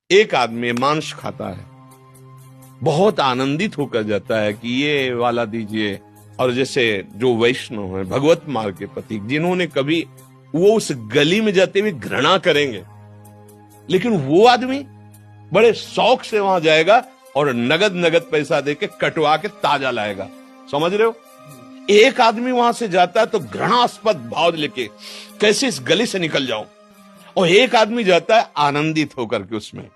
एक आदमी मांस खाता है, बहुत आनंदित होकर जाता है कि ये वाला दीजिए। और जैसे जो वैष्णव है, भगवत मार्ग के प्रतीक, जिन्होंने कभी वो उस गली में जाते हुए घृणा करेंगे, लेकिन वो आदमी बड़े शौक से वहां जाएगा और नगद नगद पैसा देके कटवा के ताजा लाएगा। समझ रहे हो? एक आदमी वहां से जाता है तो घृणास्पद भाव लेके कैसे इस गली से निकल जाऊं, और एक आदमी जाता है आनंदित होकर के उसमें।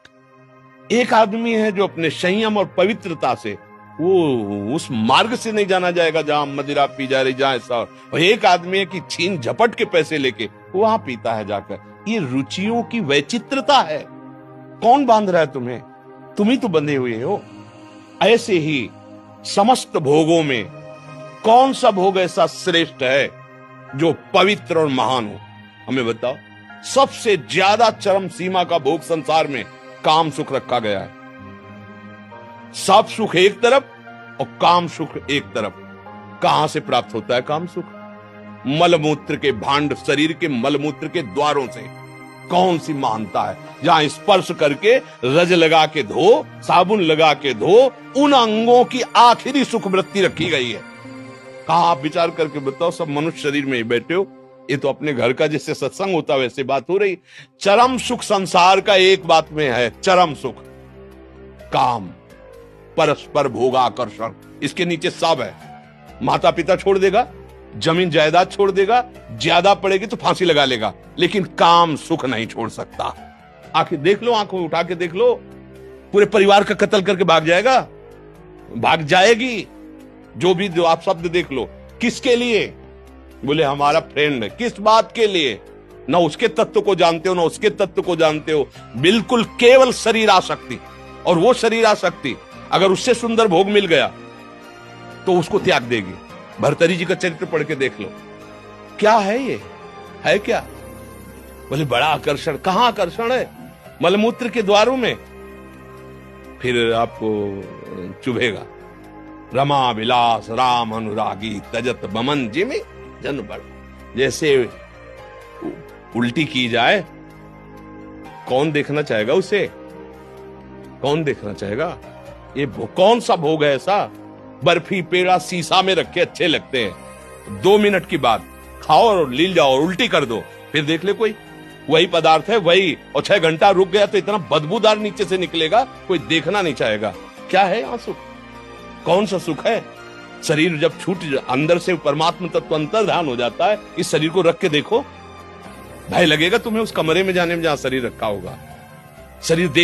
एक आदमी है जो अपने संयम और पवित्रता से वो उस मार्ग से नहीं जाना जाएगा जहां मदिरा पी जा रही, जहां ऐसा। और एक आदमी है कि छीन झपट के पैसे लेके वहां पीता है जाकर। ये रुचियों की वैचित्रता है। कौन बांध रहा है तुम्हें? तुम ही तो बंधे हुए हो। ऐसे ही समस्त भोगों में कौन सा भोग ऐसा श्रेष्ठ है जो पवित्र और महान हो? हमें बताओ। सबसे ज्यादा चरम सीमा का भोग संसार में काम सुख रखा गया है। सब सुख एक तरफ और काम सुख एक तरफ। कहां से प्राप्त होता है काम सुख? मलमूत्र के भांड, शरीर के मलमूत्र के द्वारों से। कौन सी महानता है जहां स्पर्श करके रज लगा के धो, साबुन लगा के धो, उन अंगों की आखिरी सुख वृत्ति रखी गई है। कहां? आप विचार करके बताओ। सब मनुष्य शरीर में ही बैठे हो। ये तो अपने घर का जैसे सत्संग होता है वैसे बात हो रही। चरम सुख संसार का एक बात में है, चरम सुख काम, परस्पर भोगाकर्षण। इसके नीचे सब है। माता पिता छोड़ देगा, जमीन जायदाद छोड़ देगा, ज्यादा पड़ेगी तो फांसी लगा लेगा, लेकिन काम सुख नहीं छोड़ सकता। आखिर देख लो, आंखों उठा के देख लो, पूरे परिवार का कत्ल करके भाग जाएगा, भाग जाएगी। जो आप शब्द देख लो, किसके लिए? बोले हमारा फ्रेंड है। किस बात के लिए? ना उसके तत्व को जानते हो, ना उसके तत्व को जानते हो। बिल्कुल केवल शरीर आसक्ति। और वो शरीर आसक्ति अगर उससे सुंदर भोग मिल गया तो उसको त्याग देगी। भर्तरी जी का चरित्र पढ़ के देख लो। क्या है ये? है क्या? बोले बड़ा आकर्षण। कहां आकर्षण है? मलमूत्र के द्वारों में। फिर आपको चुभेगा। रमा विलास राम अनुरागी तजत बमन जिमी जन बड़। जैसे उल्टी की जाए, कौन देखना चाहेगा उसे? कौन देखना चाहेगा? ये कौन सा भोग है ऐसा? बर्फी पेड़ा शीशा में रखे अच्छे लगते हैं, 2 मिनट की बात खाओ और लील जाओ और उल्टी कर दो, फिर देख ले कोई। वही पदार्थ है वही, और 6 घंटा रुक गया तो इतना बदबूदार नीचे से निकलेगा, कोई देखना नहीं चाहेगा। क्या है यहाँ सुख? कौन सा सुख है? शरीर जब छूट अंदर से परमात्मा तत्व अंतर्धान हो जाता है, इस शरीर को रख के देखो, भय लगेगा तुम्हें उस कमरे में जाने में जहां शरीर रखा होगा। शरीर देख